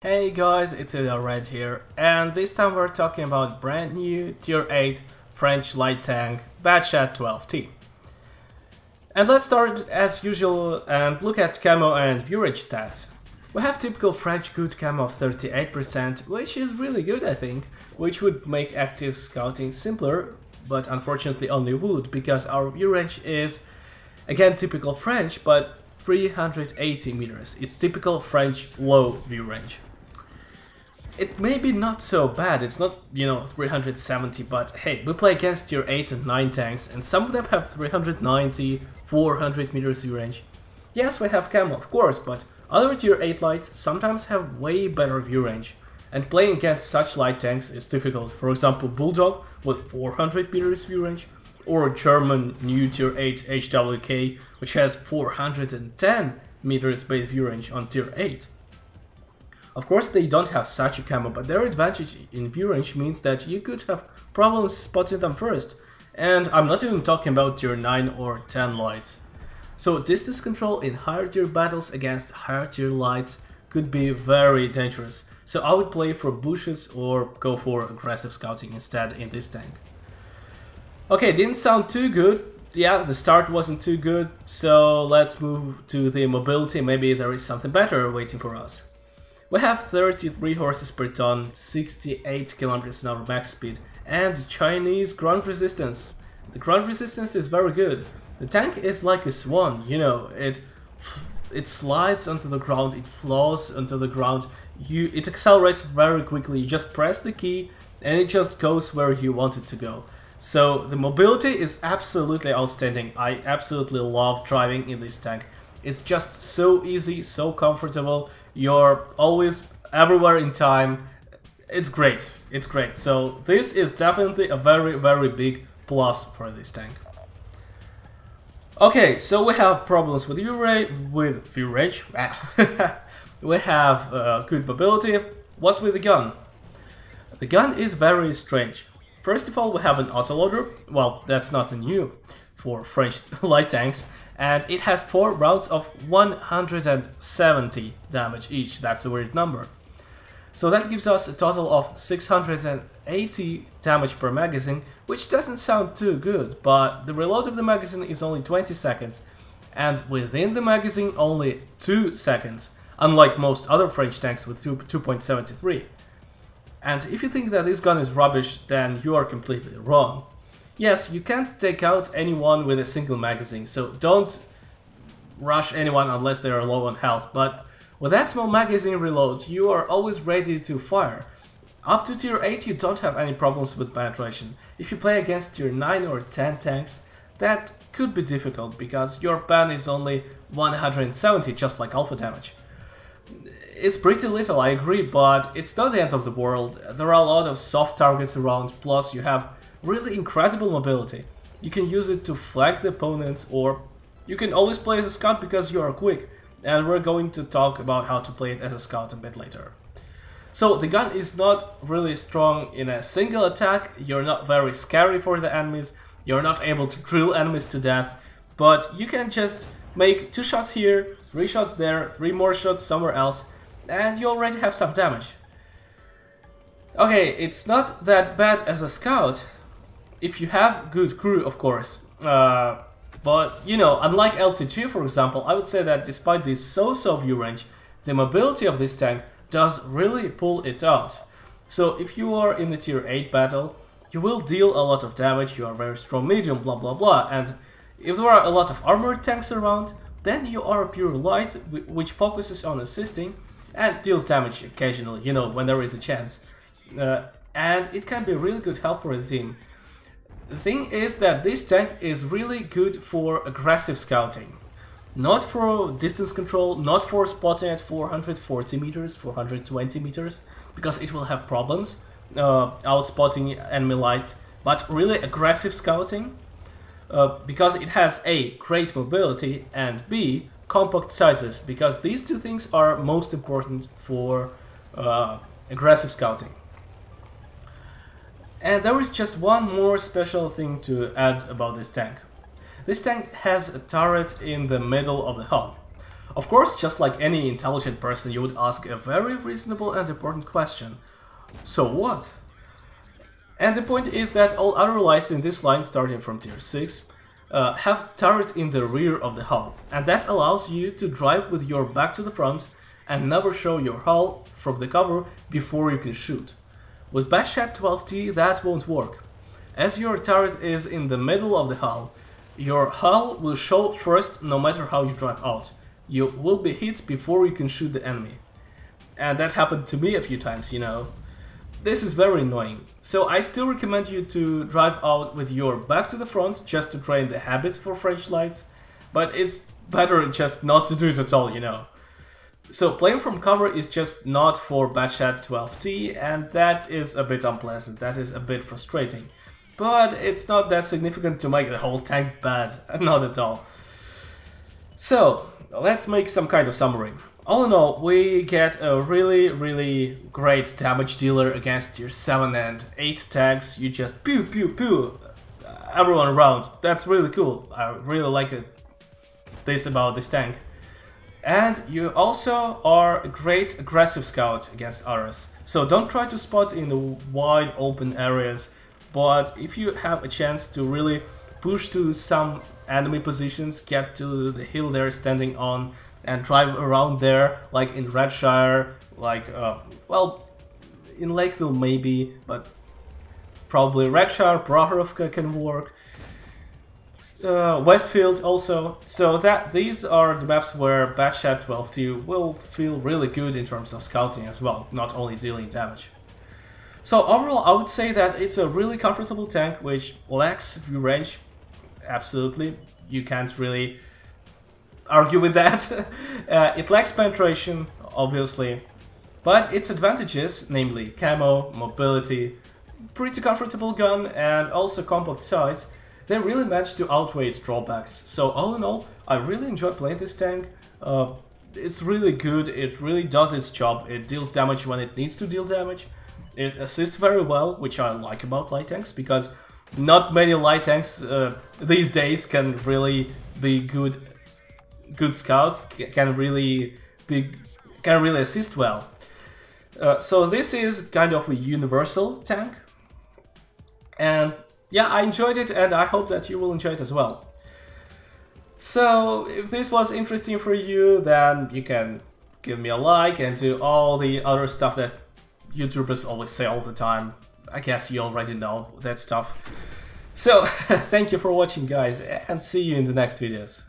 Hey guys, it's Red here, and this time we're talking about brand new Tier 8 French light tank Batchat 12t. And let's start as usual and look at camo and viewage stats. We have typical French good camo of 38%, which is really good I think, which would make active scouting simpler, but unfortunately only would, because our view range is, again typical French, but 380 meters. It's typical French low view range. It may be not so bad, it's not, 370, but hey, we play against tier 8 and 9 tanks, and some of them have 390, 400 meters view range. Yes, we have camo, of course, but other tier 8 lights sometimes have way better view range, and playing against such light tanks is difficult. For example, Bulldog with 400 meters view range, or German new tier 8 HWK, which has 410 meters base view range on tier 8. Of course, they don't have such a camo, but their advantage in view range means that you could have problems spotting them first. And I'm not even talking about tier 9 or 10 lights. So distance control in higher tier battles against higher tier lights could be very dangerous. So I would play for bushes or go for aggressive scouting instead in this tank. Okay, didn't sound too good. Yeah, the start wasn't too good, so let's move to the mobility. Maybe there is something better waiting for us. We have 33 horses per ton, 68 km/h max speed, and Chinese ground resistance. The ground resistance is very good. The tank is like a swan, it slides onto the ground, it flows onto the ground, it accelerates very quickly. You just press the key and it just goes where you want it to go. So the mobility is absolutely outstanding. I absolutely love driving in this tank. It's just so easy, so comfortable. You're always everywhere in time. It's great. It's great. So this is definitely a very big plus for this tank. Okay, so we have problems with view range. We have good mobility. What's with the gun? The gun is very strange. First of all, we have an autoloader. Well, that's nothing new for French light tanks. And it has 4 rounds of 170 damage each. That's a weird number. So that gives us a total of 680 damage per magazine, which doesn't sound too good, but the reload of the magazine is only 20 seconds, and within the magazine only 2 seconds, unlike most other French tanks with 2.73. And if you think that this gun is rubbish, then you are completely wrong. Yes, you can't take out anyone with a single magazine, so don't rush anyone unless they are low on health, but with that small magazine reload, you are always ready to fire. Up to tier 8 you don't have any problems with penetration. If you play against tier 9 or 10 tanks, that could be difficult, because your pen is only 170, just like alpha damage. It's pretty little, I agree, but it's not the end of the world. There are a lot of soft targets around, plus you have really incredible mobility. You can use it to flank the opponents, or you can always play as a scout because you are quick, and we're going to talk about how to play it as a scout a bit later. So the gun is not really strong in a single attack, you're not very scary for the enemies, you're not able to drill enemies to death, but you can just make 2 shots here, 3 shots there, 3 more shots somewhere else, and you already have some damage. Okay, it's not that bad as a scout, if you have good crew, of course. But, unlike LTG, for example, I would say that despite this so-so view range, the mobility of this tank does really pull it out. So if you are in the tier 8 battle, you will deal a lot of damage, you are very strong medium, blah blah blah, and if there are a lot of armored tanks around, then you are pure light, which focuses on assisting and deals damage occasionally, when there is a chance. And it can be a really good help for the team. The thing is that this tank is really good for aggressive scouting. Not for distance control, not for spotting at 440 meters, 420 meters, because it will have problems outspotting enemy light, but really aggressive scouting, because it has A, great mobility, and B, compact sizes, because these 2 things are most important for aggressive scouting. And there is just one more special thing to add about this tank. This tank has a turret in the middle of the hull. Of course, just like any intelligent person, you would ask a very reasonable and important question. So what? And the point is that all other lights in this line, starting from tier 6, have turrets in the rear of the hull, and that allows you to drive with your back to the front and never show your hull from the cover before you can shoot. With Batchat 12t that won't work. As your turret is in the middle of the hull, your hull will show first no matter how you drive out. You will be hit before you can shoot the enemy. And that happened to me a few times, you know. This is very annoying. So I still recommend you to drive out with your back to the front just to train the habits for French lights, but it's better just not to do it at all, you know. So playing from cover is just not for Batchat 12t, and that is a bit unpleasant, that is a bit frustrating. But it's not that significant to make the whole tank bad, not at all. So, let's make some kind of summary. All in all, we get a really great damage dealer against tier 7 and 8 tanks. You just pew pew pew everyone around. That's really cool. I really like this about this tank. And you also are a great aggressive scout against others. So don't try to spot in the wide open areas, but if you have a chance to really push to some enemy positions, get to the hill they're standing on, and drive around there, like in Redshire, like, well, in Lakeville maybe, but probably Redshire, Prohorovka can work. Westfield also, so that these are the maps where Batchat 12t will feel really good in terms of scouting as well, not only dealing damage. So overall I would say that it's a really comfortable tank which lacks view range, absolutely, you can't really argue with that. It lacks penetration, obviously, but its advantages, namely camo, mobility, pretty comfortable gun and also compact size, they really managed to outweigh its drawbacks. So all in all, I really enjoy playing this tank. It's really good, it really does its job, it deals damage when it needs to deal damage. It assists very well, which I like about light tanks, because not many light tanks these days can really be good scouts, can really assist well. So this is kind of a universal tank, and yeah, I enjoyed it and I hope that you will enjoy it as well. So if this was interesting for you, then you can give me a like and do all the other stuff that YouTubers always say all the time. I guess you already know that stuff. So thank you for watching, guys, and see you in the next videos.